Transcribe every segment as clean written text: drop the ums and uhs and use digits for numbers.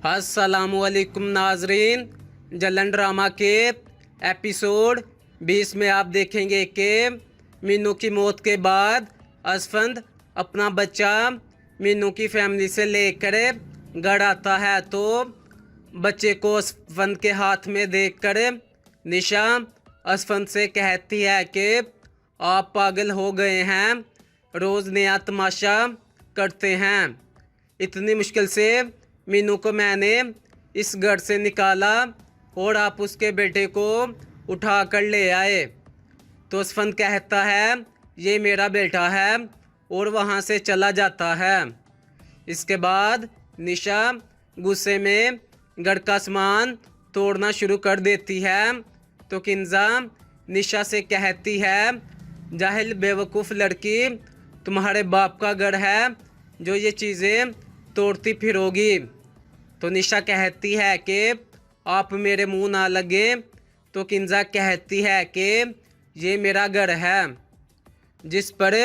अस्सलामुअलैकुम नाजरीन, जलन ड्रामा के एपिसोड 20 में आप देखेंगे कि मीनू की मौत के बाद असफंद अपना बच्चा मीनू की फैमिली से लेकर घर आता है तो बच्चे को असफंद के हाथ में देखकर निशा असफंद से कहती है कि आप पागल हो गए हैं, रोज़ नया तमाशा करते हैं। इतनी मुश्किल से मीनू को मैंने इस घर से निकाला और आप उसके बेटे को उठा कर ले आए। तो असफंद कहता है ये मेरा बेटा है और वहाँ से चला जाता है। इसके बाद निशा गुस्से में घर का सामान तोड़ना शुरू कर देती है तो किंजा निशा से कहती है जाहिल बेवकूफ़ लड़की, तुम्हारे बाप का घर है जो ये चीज़ें तोड़ती फिरोगी। तो निशा कहती है कि आप मेरे मुंह ना लगे। तो किंजा कहती है कि ये मेरा घर है, जिस पर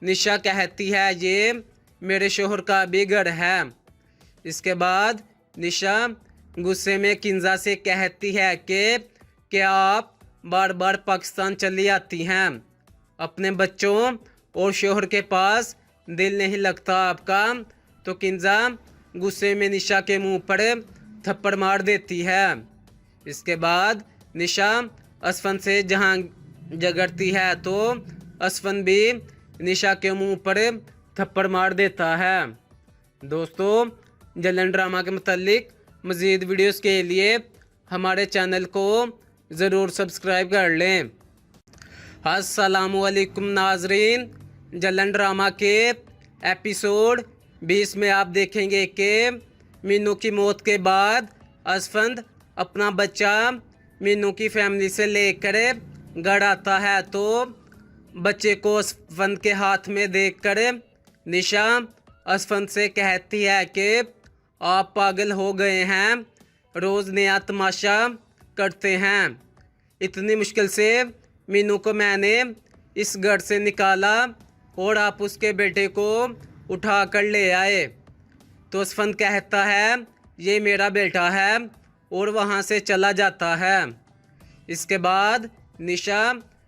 निशा कहती है ये मेरे शोहर का भी घर है। इसके बाद निशा गुस्से में किंजा से कहती है कि आप बार बार पाकिस्तान चली आती हैं, अपने बच्चों और शोहर के पास दिल नहीं लगता आपका। तो किंजा गुस्से में निशा के मुंह पर थप्पड़ मार देती है। इसके बाद निशा असफन से जहां झगड़ती है तो असफन भी निशा के मुंह पर थप्पड़ मार देता है। दोस्तों, जलन ड्रामा के मुतालिक मज़ीद वीडियोस के लिए हमारे चैनल को ज़रूर सब्सक्राइब कर लें। अस्सलामुअलैकुम नाजरीन, जलन ड्रामा के एपिसोड 20 में आप देखेंगे कि मीनू की मौत के बाद असफंद अपना बच्चा मीनू की फैमिली से लेकर घर आता है तो बच्चे को असफंद के हाथ में देखकर निशा असफंद से कहती है कि आप पागल हो गए हैं, रोज़ नया तमाशा करते हैं। इतनी मुश्किल से मीनू को मैंने इस घर से निकाला और आप उसके बेटे को उठा कर ले आए। तो असफंद कहता है ये मेरा बेटा है और वहाँ से चला जाता है। इसके बाद निशा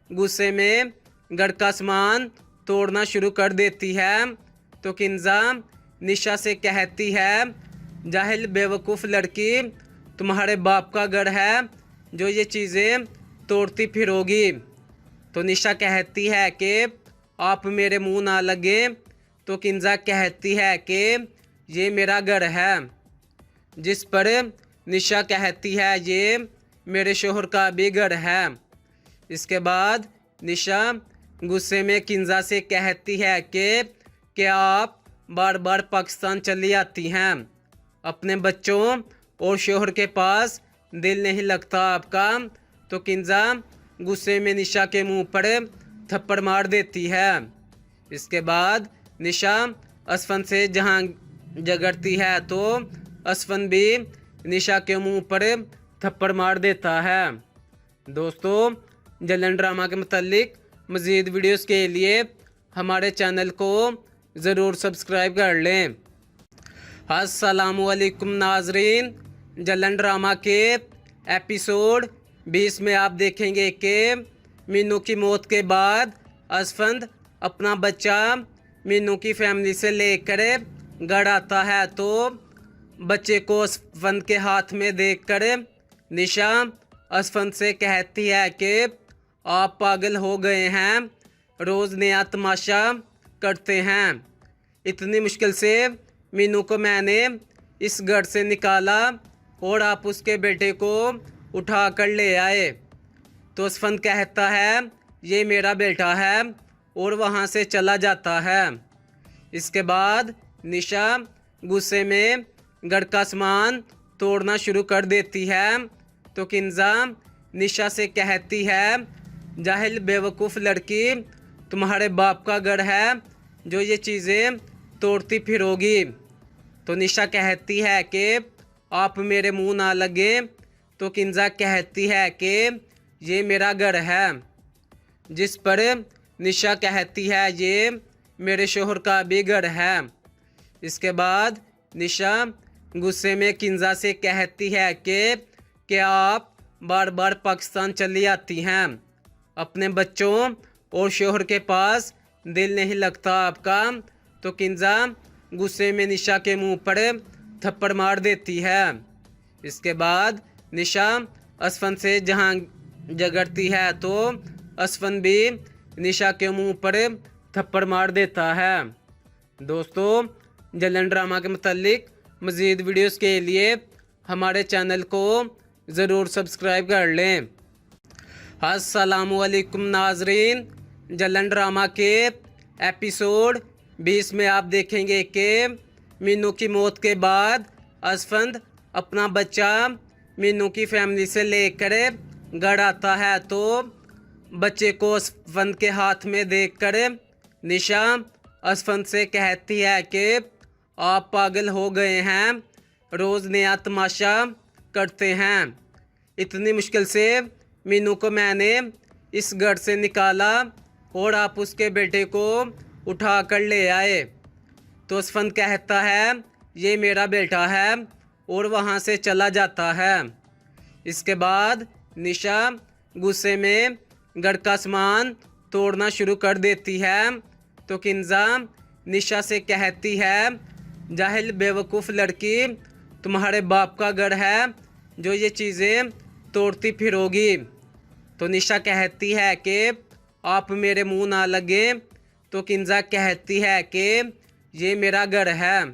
गुस्से में घर का सामान तोड़ना शुरू कर देती है तो किंजा निशा से कहती है जाहिल बेवकूफ़ लड़की, तुम्हारे बाप का घर है जो ये चीज़ें तोड़ती फिरोगी। तो निशा कहती है कि आप मेरे मुंह ना लगे। तो किंजा कहती है कि ये मेरा घर है, जिस पर निशा कहती है ये मेरे शोहर का भी घर है। इसके बाद निशा गुस्से में किंजा से कहती है कि आप बार बार पाकिस्तान चली आती हैं, अपने बच्चों और शोहर के पास दिल नहीं लगता आपका। तो किंजा गुस्से में निशा के मुंह पर थप्पड़ मार देती है। इसके बाद निशा असफन से जहां झगड़ती है तो असफन भी निशा के मुंह पर थप्पड़ मार देता है। दोस्तों, जलन ड्रामा के मुतालिक मज़ीद वीडियोस के लिए हमारे चैनल को ज़रूर सब्सक्राइब कर लें। अस्सलामुअलैकुम नाजरीन, जलन ड्रामा के एपिसोड 20 में आप देखेंगे कि मीनू की मौत के बाद असफंद अपना बच्चा मीनू की फैमिली से लेकर घर आता है तो बच्चे को असफंद के हाथ में देखकर निशा असफंद से कहती है कि आप पागल हो गए हैं, रोज़ नया तमाशा करते हैं। इतनी मुश्किल से मीनू को मैंने इस घर से निकाला और आप उसके बेटे को उठा कर ले आए। तो असफंद कहता है ये मेरा बेटा है और वहाँ से चला जाता है। इसके बाद निशा गुस्से में घर का सामान तोड़ना शुरू कर देती है तो किंजा निशा से कहती है जाहिल बेवकूफ़ लड़की, तुम्हारे बाप का घर है जो ये चीज़ें तोड़ती फिरोगी। तो निशा कहती है कि आप मेरे मुंह ना लगे। तो किंजा कहती है कि ये मेरा घर है, जिस पर निशा कहती है ये मेरे शोहर का भी घर है। इसके बाद निशा गुस्से में किंजा से कहती है कि आप बार बार पाकिस्तान चली आती हैं, अपने बच्चों और शोहर के पास दिल नहीं लगता आपका। तो किंजा गुस्से में निशा के मुंह पर थप्पड़ मार देती है। इसके बाद निशा असफन से जहां झगड़ती है तो असफन भी निशा के मुंह पर थप्पड़ मार देता है। दोस्तों, जलन ड्रामा के मुतालिक मज़ीद वीडियोस के लिए हमारे चैनल को ज़रूर सब्सक्राइब कर लें। अस्सलामुअलैकुम नाजरीन, जलन ड्रामा के एपिसोड 20 में आप देखेंगे कि मीनू की मौत के बाद असफंद अपना बच्चा मीनू की फैमिली से लेकर घर आता है तो बच्चे को असफंद के हाथ में देखकर निशा असफंद से कहती है कि आप पागल हो गए हैं, रोज़ नया तमाशा करते हैं। इतनी मुश्किल से मीनू को मैंने इस घर से निकाला और आप उसके बेटे को उठा कर ले आए। तो असफंद कहता है ये मेरा बेटा है और वहाँ से चला जाता है। इसके बाद निशा गुस्से में घर का सामान तोड़ना शुरू कर देती है। तो किंजा निशा से कहती है जाहिल बेवकूफ़ लड़की, तुम्हारे बाप का घर है जो ये चीज़ें तोड़ती फिरोगी। तो निशा कहती है कि आप मेरे मुंह ना लगे। तो किंजा कहती है कि ये मेरा घर है,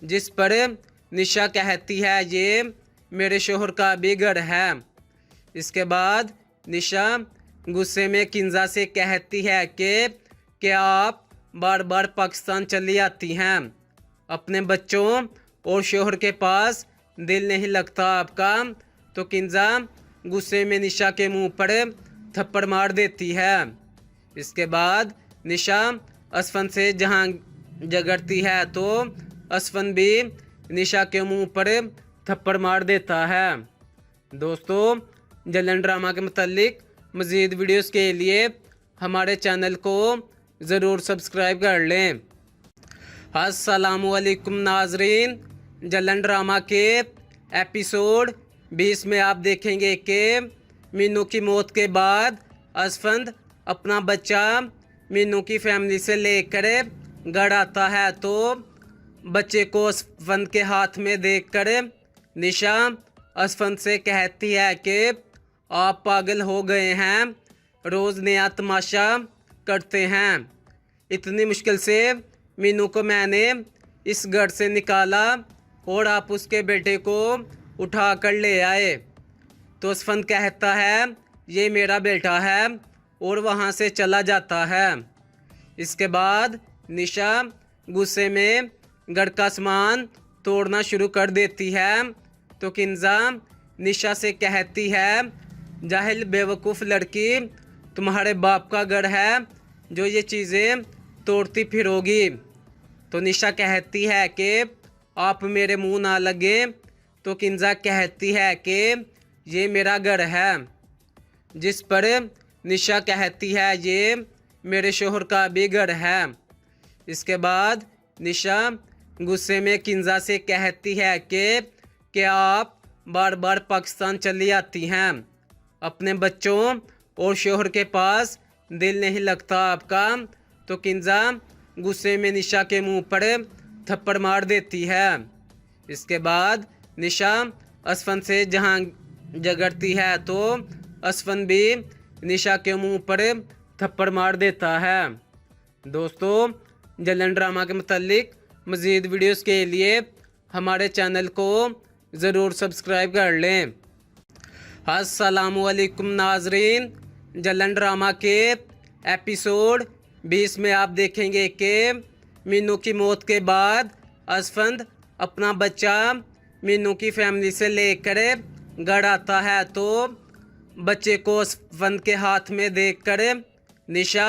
जिस पर निशा कहती है ये मेरे शोहर का भी घर है। इसके बाद निशा गुस्से में किंजा से कहती है कि आप बार बार पाकिस्तान चली आती हैं, अपने बच्चों और शोहर के पास दिल नहीं लगता आपका। तो किंजा गुस्से में निशा के मुंह पर थप्पड़ मार देती है। इसके बाद निशा असफन से जहां झगड़ती है तो असफन भी निशा के मुंह पर थप्पड़ मार देता है। दोस्तों, जलन ड्रामा के मुतालिक मज़ीद वीडियोस के लिए हमारे चैनल को ज़रूर सब्सक्राइब कर लें। अस्सलामुअलैकुम नाजरीन, जलन ड्रामा के एपिसोड 20 में आप देखेंगे कि मीनू की मौत के बाद असफंद अपना बच्चा मीनू की फैमिली से लेकर घर आता है तो बच्चे को असफंद के हाथ में देखकर निशा असफंद से कहती है कि आप पागल हो गए हैं, रोज़ नया तमाशा करते हैं। इतनी मुश्किल से मीनू को मैंने इस घर से निकाला और आप उसके बेटे को उठा कर ले आए। तो असफंद कहता है ये मेरा बेटा है और वहाँ से चला जाता है। इसके बाद निशा गुस्से में घर का सामान तोड़ना शुरू कर देती है। तो किंजा निशा से कहती है जाहिल बेवकूफ़ लड़की, तुम्हारे बाप का घर है जो ये चीज़ें तोड़ती फिरोगी। तो निशा कहती है कि आप मेरे मुंह ना लगे। तो किंजा कहती है कि ये मेरा घर है, जिस पर निशा कहती है ये मेरे शोहर का भी घर है। इसके बाद निशा गुस्से में किंजा से कहती है कि आप बार बार पाकिस्तान चली आती हैं, अपने बच्चों और शोहर के पास दिल नहीं लगता आपका। तो किंजा गुस्से में निशा के मुंह पर थप्पड़ मार देती है। इसके बाद निशा असफन से जहां झगड़ती है तो असफन भी निशा के मुंह पर थप्पड़ मार देता है। दोस्तों, जलन ड्रामा के मुतालिक मज़ीद वीडियोस के लिए हमारे चैनल को ज़रूर सब्सक्राइब कर लें। अस्सलामुअलैकुम नाजरीन, जलन ड्रामा के एपिसोड 20 में आप देखेंगे कि मीनू की मौत के बाद असफंद अपना बच्चा मीनू की फैमिली से लेकर घर आता है तो बच्चे को असफंद के हाथ में देखकर निशा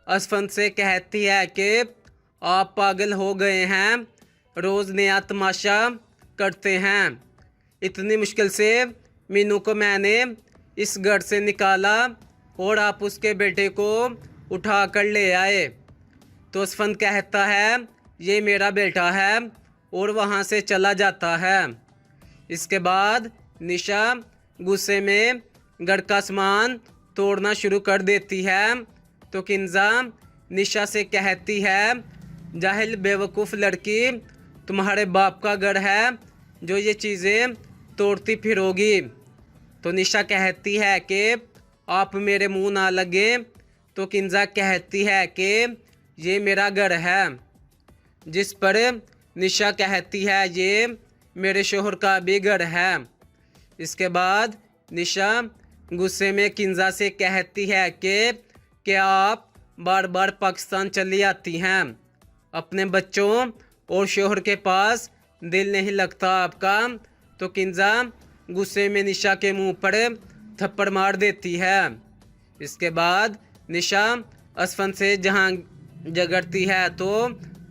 असफंद से कहती है कि आप पागल हो गए हैं, रोज़ नया तमाशा करते हैं। इतनी मुश्किल से मीनू को मैंने इस घर से निकाला और आप उसके बेटे को उठा कर ले आए। तो असफंद कहता है ये मेरा बेटा है और वहाँ से चला जाता है। इसके बाद निशा गुस्से में घर का सामान तोड़ना शुरू कर देती है तो किंजा निशा से कहती है, जाहिल बेवकूफ़ लड़की, तुम्हारे बाप का घर है जो ये चीज़ें तोड़ती फिरोगी। तो निशा कहती है कि आप मेरे मुंह ना लगे। तो किंजा कहती है कि ये मेरा घर है, जिस पर निशा कहती है ये मेरे शोहर का भी घर है। इसके बाद निशा गुस्से में किंजा से कहती है कि क्या आप बार बार पाकिस्तान चली आती हैं? अपने बच्चों और शोहर के पास दिल नहीं लगता आपका? तो किंजा गुस्से में निशा के मुंह पर थप्पड़ मार देती है। इसके बाद निशा असफन से जहां झगड़ती है तो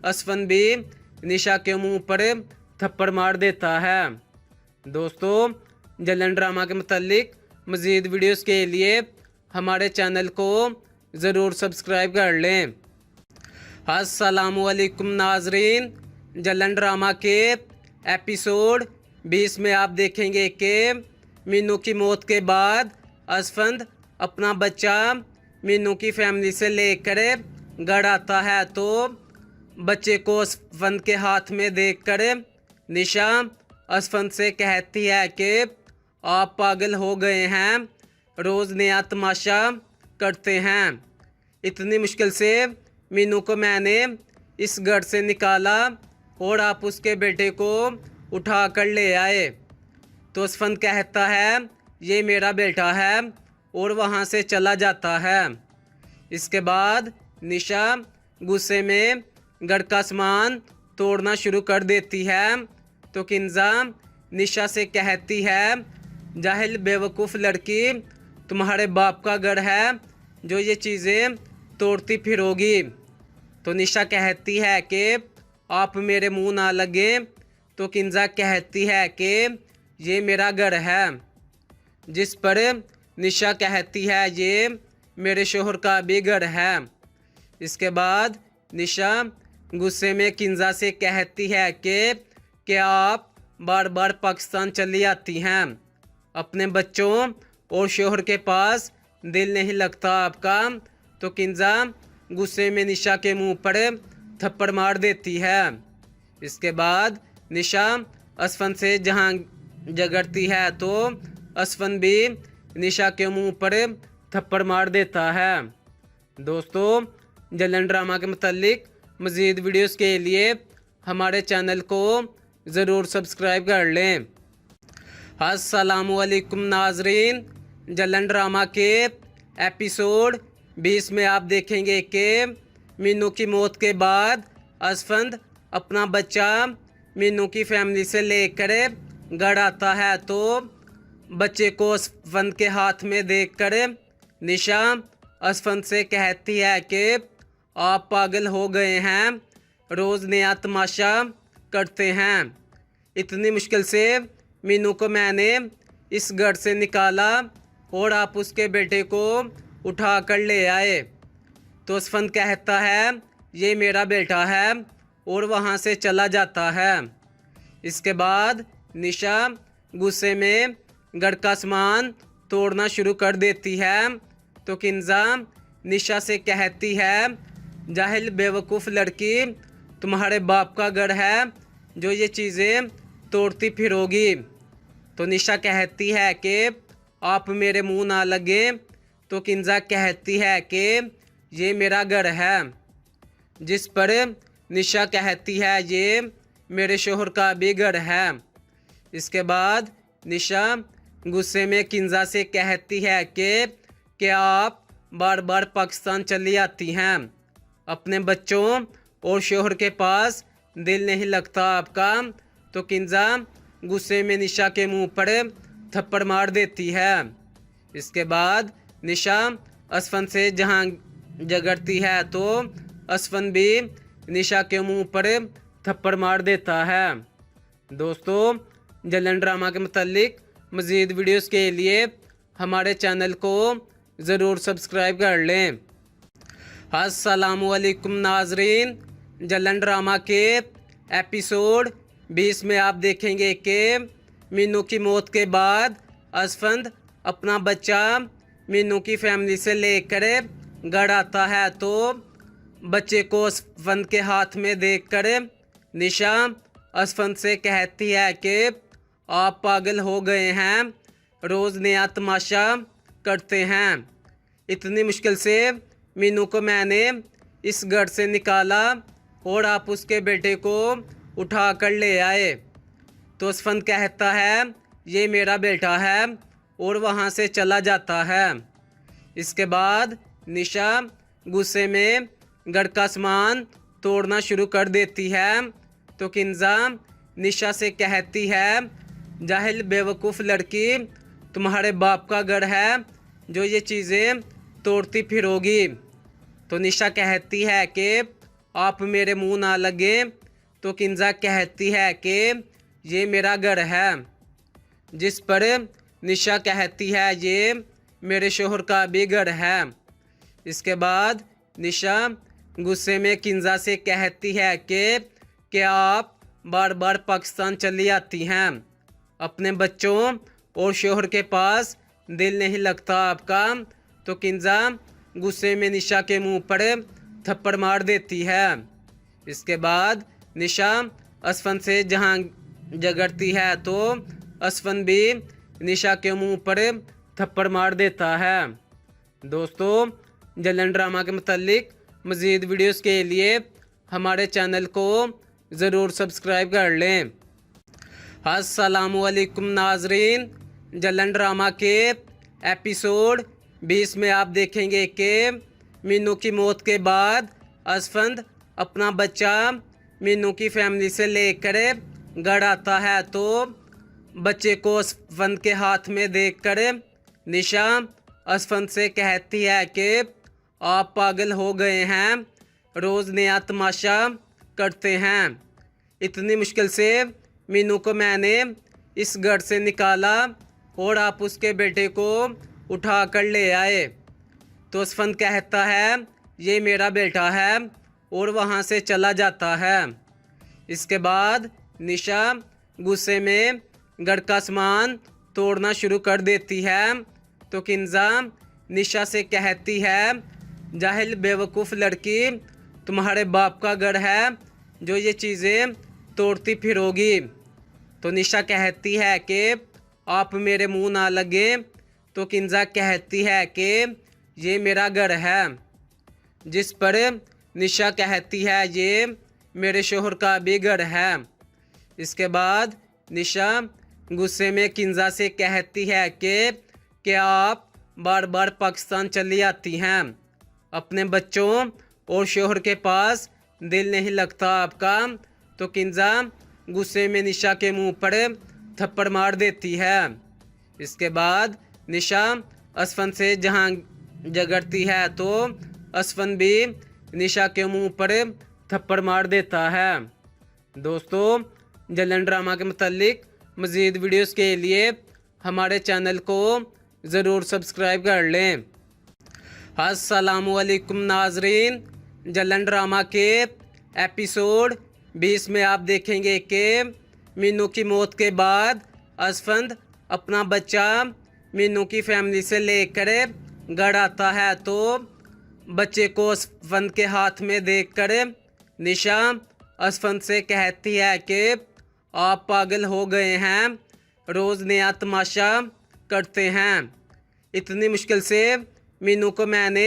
असफन भी निशा के मुंह पर थप्पड़ मार देता है। दोस्तों, जलन ड्रामा के मुतालिक मज़ीद वीडियोस के लिए हमारे चैनल को ज़रूर सब्सक्राइब कर लें। अस्सलामुअलैकुम नाजरीन, जलन ड्रामा के एपिसोड 20 में आप देखेंगे कि मीनू की मौत के बाद असफंद अपना बच्चा मीनू की फैमिली से लेकर घर आता है तो बच्चे को असफंद के हाथ में देखकर निशा असफंद से कहती है कि आप पागल हो गए हैं, रोज़ नया तमाशा करते हैं। इतनी मुश्किल से मीनू को मैंने इस घर से निकाला और आप उसके बेटे को उठा कर ले आए। तो असफंद कहता है ये मेरा बेटा है और वहाँ से चला जाता है। इसके बाद निशा गुस्से में घर का सामान तोड़ना शुरू कर देती है तो किंजा निशा से कहती है, जाहिल बेवकूफ़ लड़की, तुम्हारे बाप का घर है जो ये चीज़ें तोड़ती फिरोगी। तो निशा कहती है कि आप मेरे मुंह ना लगे। तो किंजा कहती है कि ये मेरा घर है, जिस पर निशा कहती है ये मेरे शोहर का भी घर है। इसके बाद निशा गुस्से में किंजा से कहती है कि क्या आप बार बार पाकिस्तान चली आती हैं? अपने बच्चों और शोहर के पास दिल नहीं लगता आपका? तो किंजा गुस्से में निशा के मुंह पर थप्पड़ मार देती है। इसके बाद निशा असफन से जहां झगड़ती है तो असफन भी निशा के मुंह पर थप्पड़ मार देता है। दोस्तों, जलन ड्रामा के मुतालिक मज़ीद वीडियोस के लिए हमारे चैनल को ज़रूर सब्सक्राइब कर लें। अस्सलामुअलैकुम नाजरीन, जलन ड्रामा के एपिसोड 20 में आप देखेंगे कि मीनू की मौत के बाद असफंद अपना बच्चा मीनू की फैमिली से लेकर घर आता है तो बच्चे को असफंद के हाथ में देखकर निशा असफंद से कहती है कि आप पागल हो गए हैं, रोज़ नया तमाशा करते हैं। इतनी मुश्किल से मीनू को मैंने इस घर से निकाला और आप उसके बेटे को उठा कर ले आए। तो असफंद कहता है ये मेरा बेटा है और वहाँ से चला जाता है। इसके बाद निशा गुस्से में घर का सामान तोड़ना शुरू कर देती है तो किंजा निशा से कहती है, जाहिल बेवकूफ़ लड़की, तुम्हारे बाप का घर है जो ये चीज़ें तोड़ती फिरोगी। तो निशा कहती है कि आप मेरे मुंह ना लगे। तो किंजा कहती है कि ये मेरा घर है, जिस पर निशा कहती है ये मेरे शोहर का भी घर है। इसके बाद निशा गुस्से में किंजा से कहती है कि क्या आप बार बार पाकिस्तान चली आती हैं? अपने बच्चों और शोहर के पास दिल नहीं लगता आपका? तो किंजा गुस्से में निशा के मुंह पर थप्पड़ मार देती है। इसके बाद निशा असफन से जहां झगड़ती है तो असफन भी निशा के मुंह पर थप्पड़ मार देता है। दोस्तों, जलन ड्रामा के मुतालिक मज़ीद वीडियोस के लिए हमारे चैनल को ज़रूर सब्सक्राइब कर लें। अस्सलामुअलैकुम नाजरीन, जलन ड्रामा के एपिसोड 20 में आप देखेंगे कि मीनू की मौत के बाद असफंद अपना बच्चा मीनू की फैमिली से लेकर घर आता है तो बच्चे को असफंद के हाथ में देखकर निशा असफंद से कहती है कि आप पागल हो गए हैं, रोज़ नया तमाशा करते हैं। इतनी मुश्किल से मीनू को मैंने इस घर से निकाला और आप उसके बेटे को उठा कर ले आए। तो असफंद कहता है ये मेरा बेटा है और वहाँ से चला जाता है। इसके बाद निशा गुस्से में घर का सामान तोड़ना शुरू कर देती है तो किंजा निशा से कहती है जाहिल बेवकूफ़ लड़की, तुम्हारे बाप का घर है जो ये चीज़ें तोड़ती फिरोगी। तो निशा कहती है कि आप मेरे मुंह ना लगे। तो किंजा कहती है कि ये मेरा घर है, जिस पर निशा कहती है ये मेरे शोहर का भी घर है। इसके बाद निशा गुस्से में किंजा से कहती है कि आप बार बार पाकिस्तान चली आती हैं, अपने बच्चों और शोहर के पास दिल नहीं लगता आपका। तो किंजा गुस्से में निशा के मुंह पर थप्पड़ मार देती है। इसके बाद निशा असफंद से जहां झगड़ती है तो असफंद भी निशा के मुंह पर थप्पड़ मार देता है। दोस्तों, जलन ड्रामा के मुतालिक मज़ीद वीडियोस के लिए हमारे चैनल को ज़रूर सब्सक्राइब कर लें। अस्सलामुअलैकुम नाजरीन, जलन ड्रामा के एपिसोड 20 में आप देखेंगे कि मीनू की मौत के बाद असफंद अपना बच्चा मीनू की फैमिली से लेकर घर आता है तो बच्चे को असफंद के हाथ में देखकर निशा असफंद से कहती है कि आप पागल हो गए हैं, रोज़ नया तमाशा करते हैं। इतनी मुश्किल से मीनू को मैंने इस घर से निकाला और आप उसके बेटे को उठा कर ले आए। तो असफंद कहता है ये मेरा बेटा है और वहाँ से चला जाता है। इसके बाद निशा गुस्से में घर का सामान तोड़ना शुरू कर देती है तो किंजा निशा से कहती है जाहिल बेवकूफ़ लड़की, तुम्हारे बाप का घर है जो ये चीज़ें तोड़ती फिरोगी। तो निशा कहती है कि आप मेरे मुंह ना लगे। तो किंजा कहती है कि ये मेरा घर है, जिस पर निशा कहती है ये मेरे शोहर का भी घर है। इसके बाद निशा गुस्से में किंजा से कहती है कि आप बार बार पाकिस्तान चली आती हैं, अपने बच्चों और शोहर के पास दिल नहीं लगता आपका। तो किंजा गुस्से में निशा के मुंह पर थप्पड़ मार देती है। इसके बाद निशा असफंद से जहां झगड़ती है तो असफंद भी निशा के मुंह पर थप्पड़ मार देता है। दोस्तों, जलन ड्रामा के मुतालिक मज़ीद वीडियोस के लिए हमारे चैनल को ज़रूर सब्सक्राइब कर लें। अस्सलामुअलैकुम नाजरीन, जलन ड्रामा के एपिसोड 20 में आप देखेंगे कि मीनू की मौत के बाद असफंद अपना बच्चा मीनू की फैमिली से लेकर घर आता है तो बच्चे को असफंद के हाथ में देखकर निशा असफंद से कहती है कि आप पागल हो गए हैं, रोज़ नया तमाशा करते हैं। इतनी मुश्किल से मीनू को मैंने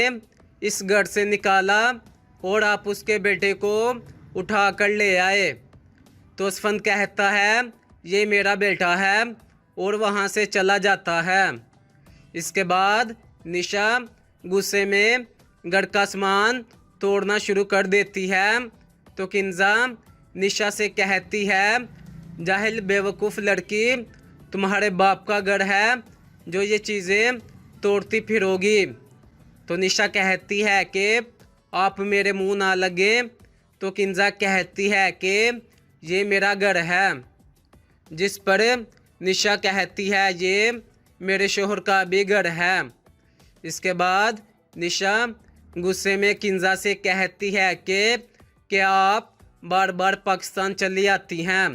इस घर से निकाला और आप उसके बेटे को उठा कर ले आए। तो असफंद कहता है ये मेरा बेटा है और वहाँ से चला जाता है। इसके बाद निशा गुस्से में घर का सामान तोड़ना शुरू कर देती है तो किंजा निशा से कहती है जाहिल बेवकूफ़ लड़की, तुम्हारे बाप का घर है जो ये चीज़ें तोड़ती फिरोगी। तो निशा कहती है कि आप मेरे मुंह ना लगे। तो किंजा कहती है कि ये मेरा घर है, जिस पर निशा कहती है ये मेरे शोहर का भी घर है। इसके बाद निशा गुस्से में किंजा से कहती है कि आप बार बार पाकिस्तान चली आती हैं,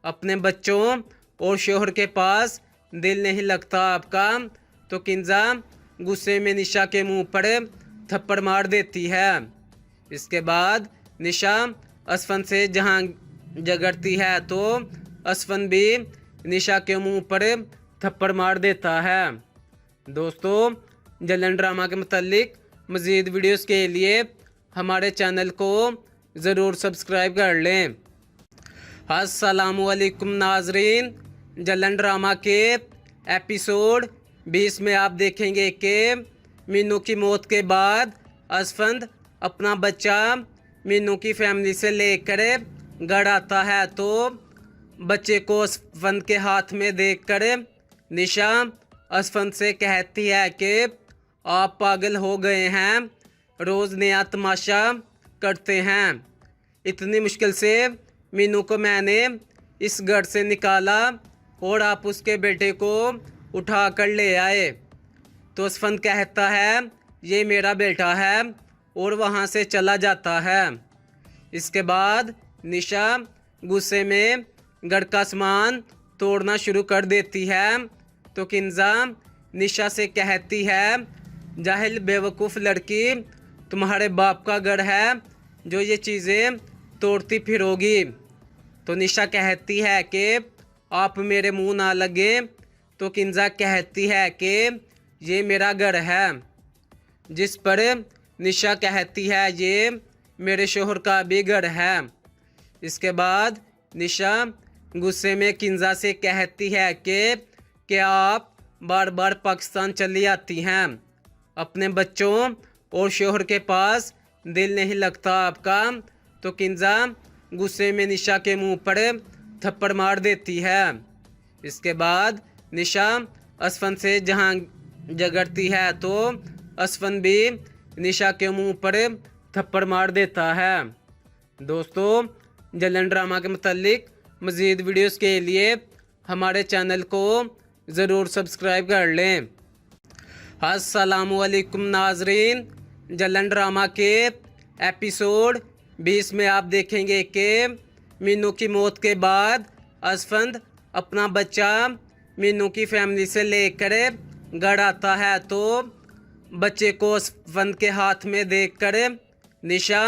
अपने बच्चों और शोहर के पास दिल नहीं लगता आपका। तो किंजा गुस्से में निशा के मुंह पर थप्पड़ मार देती है। इसके बाद निशा असफन से जहां झगड़ती है तो असफन भी निशा के मुंह पर थप्पड़ मार देता है। दोस्तों, जलन ड्रामा के मुतालिक मज़ीद वीडियोस के लिए हमारे चैनल को ज़रूर सब्सक्राइब कर लें। अस्सलामुअलैकुम नाजरीन, जलन ड्रामा के एपिसोड 20 में आप देखेंगे कि मीनू की मौत के बाद असफंद अपना बच्चा मीनू की फैमिली से लेकर घर आता है तो बच्चे को असफंद के हाथ में देखकर निशा असफंद से कहती है कि आप पागल हो गए हैं, रोज़ नया तमाशा करते हैं। इतनी मुश्किल से मीनू को मैंने इस घर से निकाला और आप उसके बेटे को उठा कर ले आए। तो असफंद कहता है ये मेरा बेटा है और वहाँ से चला जाता है। इसके बाद निशा गुस्से में घर का सामान तोड़ना शुरू कर देती है। तो किंजा निशा से कहती है जाहिल बेवकूफ़ लड़की, तुम्हारे बाप का घर है जो ये चीज़ें तोड़ती फिरोगी। तो निशा कहती है कि आप मेरे मुंह ना लगे। तो किंजा कहती है कि ये मेरा घर है, जिस पर निशा कहती है ये मेरे शोहर का भी घर है। इसके बाद निशा गुस्से में किंजा से कहती है कि आप बार बार पाकिस्तान चली आती हैं, अपने बच्चों और शोहर के पास दिल नहीं लगता आपका। तो किंजा गुस्से में निशा के मुंह पर थप्पड़ मार देती है। इसके बाद निशा असफन से जहां झगड़ती है तो असफन भी निशा के मुंह पर थप्पड़ मार देता है। दोस्तों, जलन ड्रामा के मुतालिक मज़ीद वीडियोस के लिए हमारे चैनल को ज़रूर सब्सक्राइब कर लें। अस्सलामुअलैकुम नाजरीन, जलन ड्रामा के एपिसोड 20 में आप देखेंगे कि मीनू की मौत के बाद असफंद अपना बच्चा मीनू की फैमिली से लेकर घर आता है तो बच्चे को असफंद के हाथ में देखकर निशा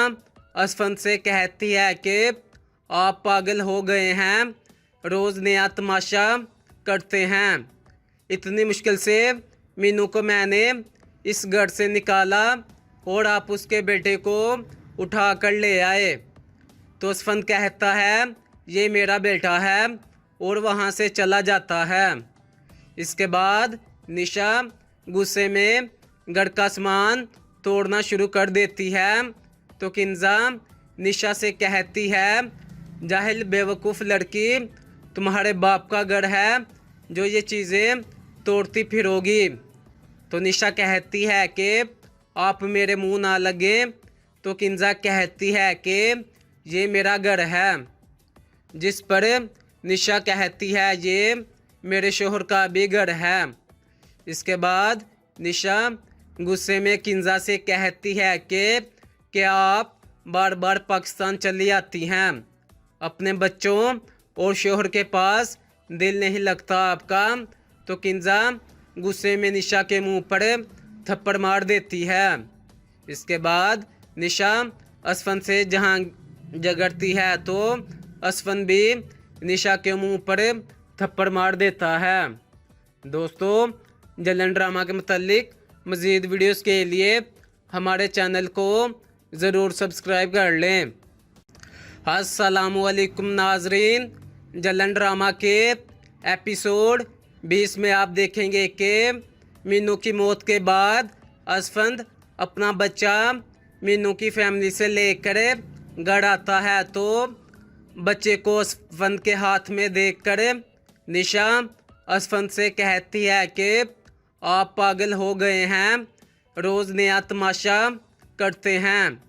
असफंद से कहती है कि आप पागल हो गए हैं, रोज़ नया तमाशा करते हैं। इतनी मुश्किल से मीनू को मैंने इस घर से निकाला और आप उसके बेटे को उठा कर ले आए। तो असफंद कहता है ये मेरा बेटा है और वहाँ से चला जाता है। इसके बाद निशा गुस्से में घर का सामान तोड़ना शुरू कर देती है। तो किंजा निशा से कहती है जाहिल बेवकूफ़ लड़की, तुम्हारे बाप का घर है जो ये चीज़ें तोड़ती फिरोगी। तो निशा कहती है कि आप मेरे मुंह ना लगे। तो किंजा कहती है कि ये मेरा घर है, जिस पर निशा कहती है ये मेरे शोहर का भी घर है। इसके बाद निशा गुस्से में किंजा से कहती है कि आप बार बार पाकिस्तान चली आती हैं, अपने बच्चों और शोहर के पास दिल नहीं लगता आपका। तो किंजा गुस्से में निशा के मुंह पर थप्पड़ मार देती है। इसके बाद निशा असफन से जहां झगड़ती है तो असफन भी निशा के मुंह पर थप्पड़ मार देता है। दोस्तों, जलन ड्रामा के मुतालिक मज़ीद वीडियोस के लिए हमारे चैनल को ज़रूर सब्सक्राइब कर लें। अस्सलामुअलैकुम नाजरीन, जलन ड्रामा के एपिसोड 20 में आप देखेंगे कि मीनू की मौत के बाद असफंद अपना बच्चा मीनू की फैमिली से लेकर घर आता है तो बच्चे को असफंद के हाथ में देखकर निशा असफंद से कहती है कि आप पागल हो गए हैं, रोज़ नया तमाशा करते हैं।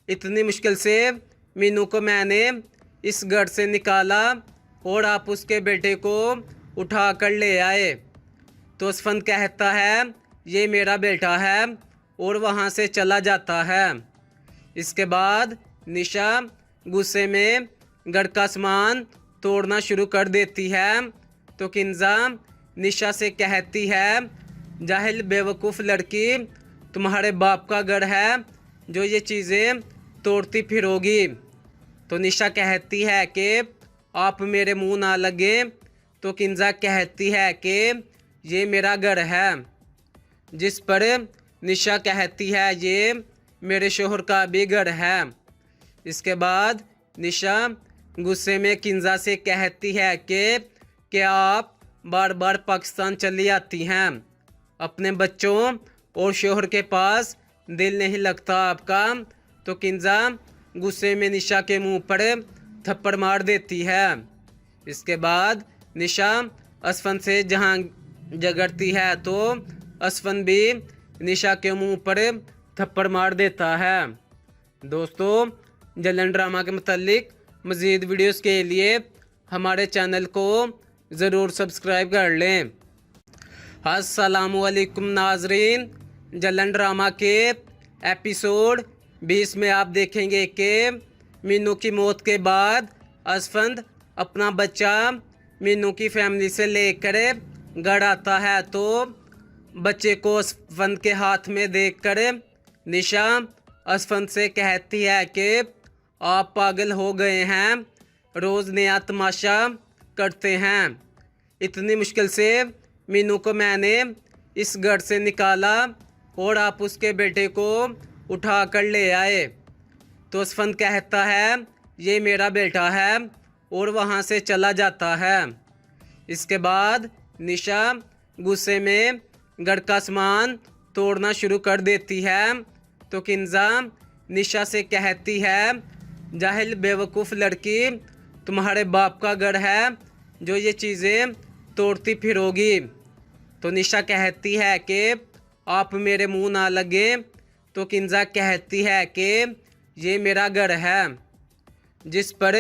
इतनी मुश्किल से मीनू को मैंने इस घर से निकाला और आप उसके बेटे को उठा कर ले आए। तो असफंद कहता है ये मेरा बेटा है और वहाँ से चला जाता है। इसके बाद निशा गुस्से में घर का सामान तोड़ना शुरू कर देती है तो किंजा निशा से कहती है, जाहिल बेवकूफ़ लड़की, तुम्हारे बाप का घर है जो ये चीज़ें तोड़ती फिरोगी। तो निशा कहती है कि आप मेरे मुंह ना लगे। तो किंजा कहती है कि ये मेरा घर है, जिस पर निशा कहती है ये मेरे शोहर का भी घर है। इसके बाद निशा गुस्से में किंजा से कहती है कि क्या आप बार बार पाकिस्तान चली आती हैं, अपने बच्चों और शोहर के पास दिल नहीं लगता आपका। तो किंजा गुस्से में निशा के मुंह पर थप्पड़ मार देती है। इसके बाद निशा असफन से जहां झगड़ती है तो असफन भी निशा के मुंह पर थप्पड़ मार देता है। दोस्तों, जलन ड्रामा के मुतालिक मज़ीद वीडियोस के लिए हमारे चैनल को ज़रूर सब्सक्राइब कर लें। अस्सलामुअलैकुम नाजरीन, जलन ड्रामा के एपिसोड 20 में आप देखेंगे कि मीनू की मौत के बाद असफंद अपना बच्चा मीनू की फैमिली से लेकर घर आता है तो बच्चे को असफंद के हाथ में देखकर निशा असफंद से कहती है कि आप पागल हो गए हैं, रोज़ नया तमाशा करते हैं। इतनी मुश्किल से मीनू को मैंने इस घर से निकाला और आप उसके बेटे को उठा कर ले आए। तो असफंद कहता है ये मेरा बेटा है और वहाँ से चला जाता है। इसके बाद निशा गुस्से में घर का सामान तोड़ना शुरू कर देती है तो किंजा निशा से कहती है, जाहिल बेवकूफ़ लड़की, तुम्हारे बाप का घर है जो ये चीज़ें तोड़ती फिरोगी। तो निशा कहती है कि आप मेरे मुंह ना लगे। तो किंजा कहती है कि ये मेरा घर है, जिस पर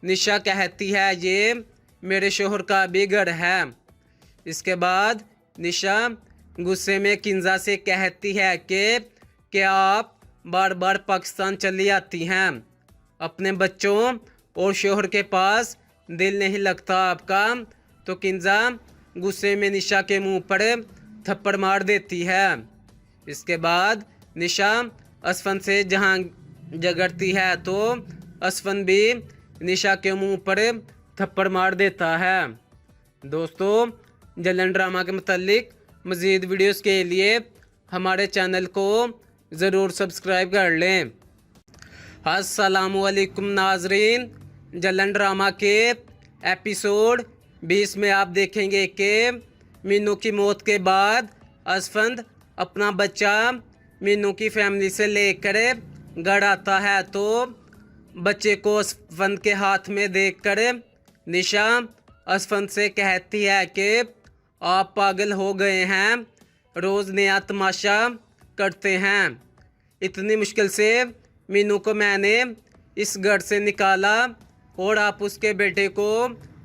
निशा कहती है ये मेरे शोहर का भी घर है। इसके बाद निशा गुस्से में किंजा से कहती है कि क्या आप बार बार पाकिस्तान चली आती हैं, अपने बच्चों और शोहर के पास दिल नहीं लगता आपका। तो किंजा गुस्से में निशा के मुंह पर थप्पड़ मार देती है। इसके बाद निशा असफन से जहां झगड़ती है तो असफन भी निशा के मुंह पर थप्पड़ मार देता है। दोस्तों, जलन ड्रामा के मुतालिक मज़ीद वीडियोस के लिए हमारे चैनल को ज़रूर सब्सक्राइब कर लें। अस्सलामुअलैकुम नाजरीन, जलन ड्रामा के एपिसोड 20 में आप देखेंगे कि मीनू की मौत के बाद असफंद अपना बच्चा मीनू की फैमिली से लेकर घर आता है तो बच्चे को असफंद के हाथ में देखकर निशा असफंद से कहती है कि आप पागल हो गए हैं, रोज़ नया तमाशा करते हैं। इतनी मुश्किल से मीनू को मैंने इस घर से निकाला और आप उसके बेटे को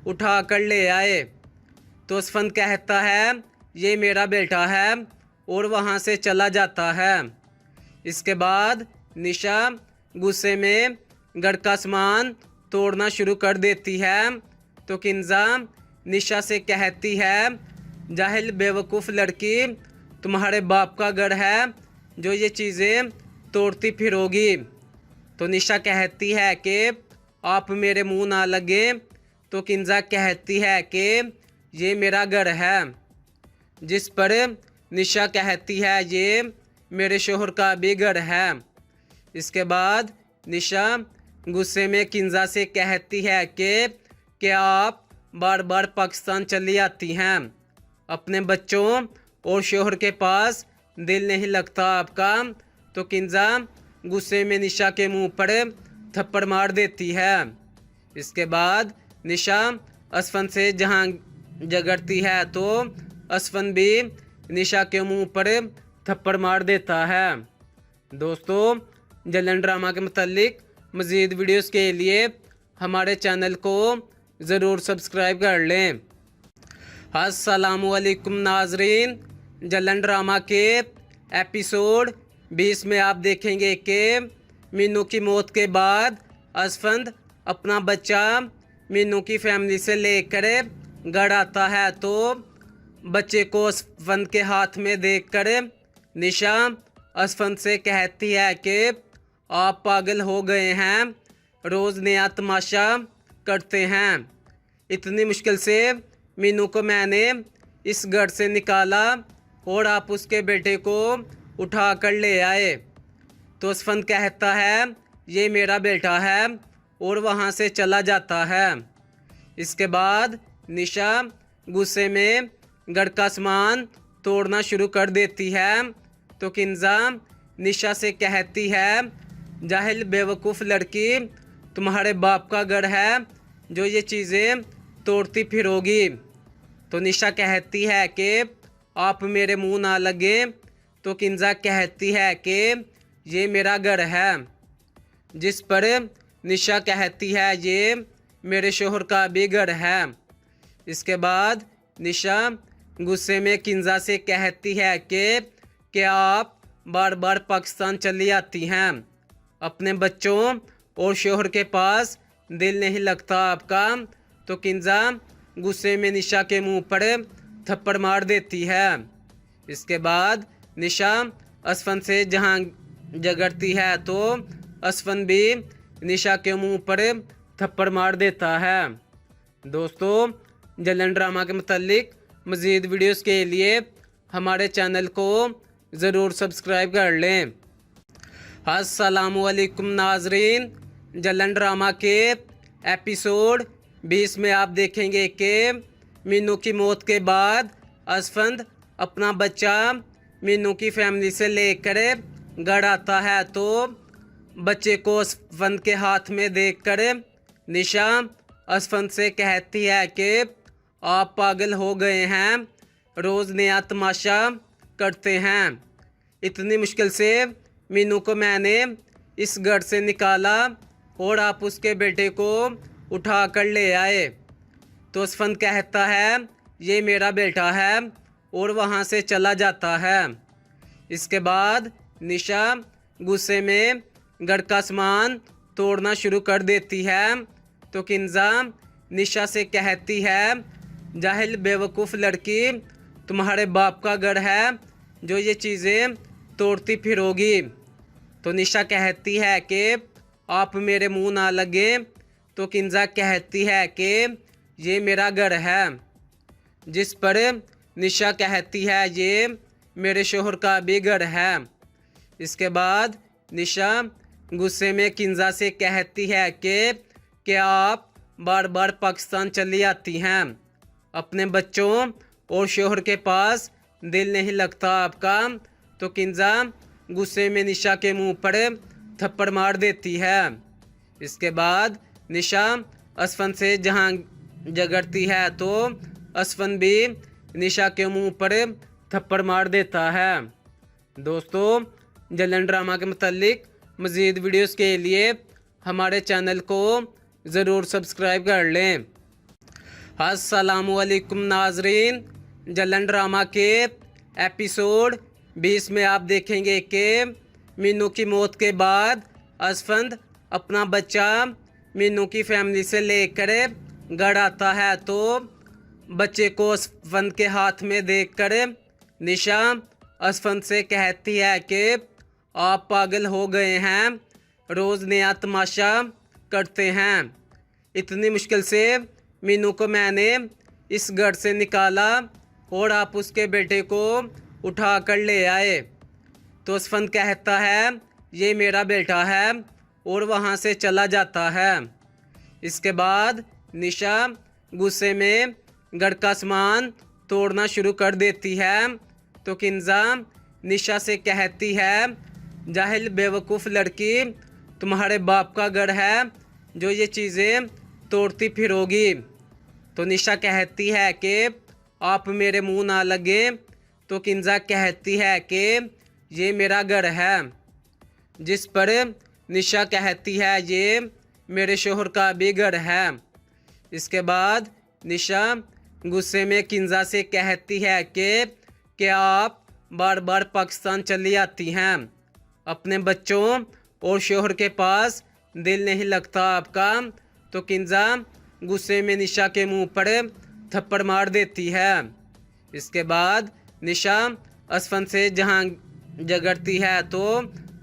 उठा कर ले आए। तो असफंद कहता है ये मेरा बेटा है और वहाँ से चला जाता है। इसके बाद निशा गुस्से में घर का सामान तोड़ना शुरू कर देती है तो किंजा निशा से कहती है, जाहिल बेवकूफ़ लड़की, तुम्हारे बाप का घर है जो ये चीज़ें तोड़ती फिरोगी। तो निशा कहती है कि आप मेरे मुंह ना लगे। तो किंजा कहती है कि ये मेरा घर है, जिस पर निशा कहती है ये मेरे शोहर का भी घर है। इसके बाद निशा गुस्से में किंजा से कहती है कि क्या आप बार बार पाकिस्तान चली आती हैं, अपने बच्चों और शोहर के पास दिल नहीं लगता आपका। तो किंजा गुस्से में निशा के मुंह पर थप्पड़ मार देती है। इसके बाद निशा असफन से जहां झगड़ती है तो असफन भी निशा के मुंह पर थप्पड़ मार देता है। दोस्तों, जलन ड्रामा के मुतालिक मज़ीद वीडियोस के लिए हमारे चैनल को ज़रूर सब्सक्राइब कर लें। अस्सलामुअलैकुम नाजरीन, जलन ड्रामा के एपिसोड 20 में आप देखेंगे कि मीनू की मौत के बाद असफंद अपना बच्चा मीनू की फैमिली से लेकर घर आता है तो बच्चे को असफंद के हाथ में देखकर निशा असफंद से कहती है कि आप पागल हो गए हैं, रोज़ नया तमाशा करते हैं। इतनी मुश्किल से मीनू को मैंने इस घर से निकाला और आप उसके बेटे को उठा कर ले आए। तो असफंद कहता है ये मेरा बेटा है और वहाँ से चला जाता है। इसके बाद निशा गुस्से में घर का सामान तोड़ना शुरू कर देती है। तो किंजा निशा से कहती है जाहिल बेवकूफ़ लड़की, तुम्हारे बाप का घर है जो ये चीज़ें तोड़ती फिरोगी। तो निशा कहती है कि आप मेरे मुंह ना लगे। तो किंजा कहती है कि ये मेरा घर है, जिस पर निशा कहती है ये मेरे शोहर का भी घर है। इसके बाद निशा गुस्से में किंजा से कहती है कि आप बार बार पाकिस्तान चली आती हैं, अपने बच्चों और शोहर के पास दिल नहीं लगता आपका। तो किंजा गुस्से में निशा के मुंह पर थप्पड़ मार देती है। इसके बाद निशा असफंद से जहां झगड़ती है तो असफंद भी निशा के मुंह पर थप्पड़ मार देता है। दोस्तों, जलन ड्रामा के मुतालिक मज़ीद वीडियोस के लिए हमारे चैनल को ज़रूर सब्सक्राइब कर लें। अस्सलामुअलैकुम नाजरीन, जलन ड्रामा के एपिसोड 20 में आप देखेंगे कि मीनू की मौत के बाद असफंद अपना बच्चा मीनू की फैमिली से लेकर घर आता है तो बच्चे को असफंद के हाथ में देखकर निशा असफंद से कहती है कि आप पागल हो गए हैं, रोज़ नया तमाशा करते हैं। इतनी मुश्किल से मीनू को मैंने इस घर से निकाला और आप उसके बेटे को उठा कर ले आए। तो असफंद कहता है ये मेरा बेटा है और वहाँ से चला जाता है। इसके बाद निशा गुस्से में घर का सामान तोड़ना शुरू कर देती है। तो किंजा निशा से कहती है जाहिल बेवकूफ़ लड़की, तुम्हारे बाप का घर है जो ये चीज़ें तोड़ती फिरोगी। तो निशा कहती है कि आप मेरे मुंह ना लगे। तो किंजा कहती है कि ये मेरा घर है, जिस पर निशा कहती है ये मेरे शोहर का भी घर है। इसके बाद निशा गुस्से में किंजा से कहती है कि आप बार बार पाकिस्तान चली आती हैं, अपने बच्चों और शोहर के पास दिल नहीं लगता आपका। तो किंजा गुस्से में निशा के मुंह पर थप्पड़ मार देती है। इसके बाद निशा असफंद से जहां झगड़ती है तो असफंद भी निशा के मुंह पर थप्पड़ मार देता है। दोस्तों, जलन ड्रामा के मुतालिक मज़ीद वीडियोस के लिए हमारे चैनल को ज़रूर सब्सक्राइब कर लें। अस्सलामुअलैकुम नाजरीन, जलन ड्रामा के एपिसोड 20 में आप देखेंगे कि मीनू की मौत के बाद असफंद अपना बच्चा मीनू की फैमिली से लेकर घर आता है तो बच्चे को असफंद के हाथ में देखकर निशा असफंद से कहती है कि आप पागल हो गए हैं, रोज़ नया तमाशा करते हैं। इतनी मुश्किल से मीनू को मैंने इस घर से निकाला और आप उसके बेटे को उठा कर ले आए। तो असफंद कहता है ये मेरा बेटा है और वहाँ से चला जाता है। इसके बाद निशा गुस्से में घर का सामान तोड़ना शुरू कर देती है। तो किंजा निशा से कहती है जाहिल बेवकूफ़ लड़की, तुम्हारे बाप का घर है जो ये चीज़ें तोड़ती फिरोगी। तो निशा कहती है कि आप मेरे मुंह ना लगे। तो किंजा कहती है कि ये मेरा घर है, जिस पर निशा कहती है ये मेरे शोहर का भी घर है। इसके बाद निशा गुस्से में किंजा से कहती है कि आप बार बार पाकिस्तान चली आती हैं, अपने बच्चों और शोहर के पास दिल नहीं लगता आपका। तो किंजा गुस्से में निशा के मुंह पर थप्पड़ मार देती है। इसके बाद निशा असफन से जहां झगड़ती है तो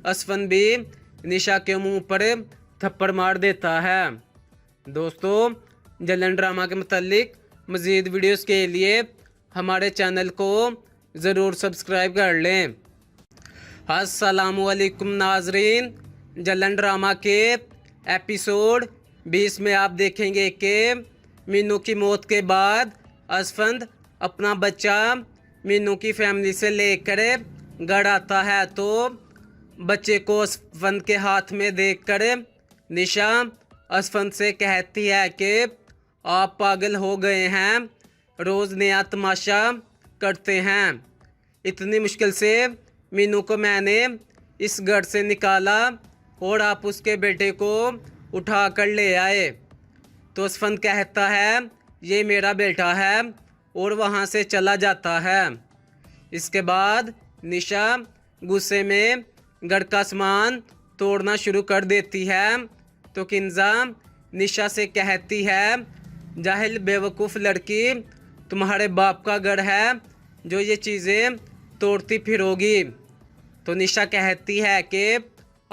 असफन भी निशा के मुंह पर थप्पड़ मार देता है। दोस्तों, जलन ड्रामा के मुतालिक मज़ीद वीडियोस के लिए हमारे चैनल को ज़रूर सब्सक्राइब कर लें। अस्सलामुअलैकुम नाजरीन, जलन ड्रामा के एपिसोड 20 में आप देखेंगे कि मीनू की मौत के बाद असफंद अपना बच्चा मीनू की फैमिली से लेकर घर आता है तो बच्चे को असफंद के हाथ में देखकर निशा असफंद से कहती है कि आप पागल हो गए हैं, रोज़ नया तमाशा करते हैं। इतनी मुश्किल से मीनू को मैंने इस घर से निकाला और आप उसके बेटे को उठा कर ले आए। तो असफंद कहता है ये मेरा बेटा है और वहाँ से चला जाता है। इसके बाद निशा गुस्से में घर का सामान तोड़ना शुरू कर देती है तो किंजा निशा से कहती है जाहिल बेवकूफ़ लड़की, तुम्हारे बाप का घर है जो ये चीज़ें तोड़ती फिरोगी। तो निशा कहती है कि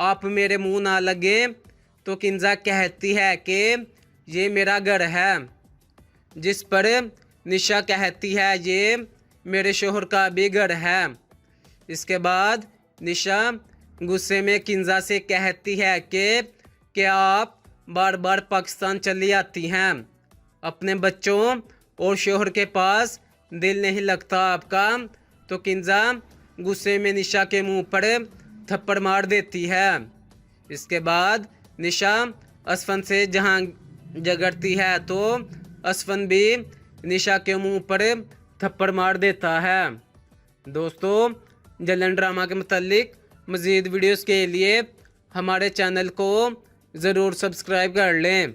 आप मेरे मुंह ना लगे। तो किंजा कहती है कि ये मेरा घर है, जिस पर निशा कहती है ये मेरे शोहर का भी घर है। इसके बाद निशा गुस्से में किंजा से कहती है कि आप बार बार पाकिस्तान चली आती हैं, अपने बच्चों और शोहर के पास दिल नहीं लगता आपका। तो किंजा गुस्से में निशा के मुंह पर थप्पड़ मार देती है। इसके बाद निशा असफन से जहां झगड़ती है तो असफन भी निशा के मुंह पर थप्पड़ मार देता है। दोस्तों, जलन ड्रामा के मुतालिक मज़ीद वीडियोस के लिए हमारे चैनल को ज़रूर सब्सक्राइब कर लें।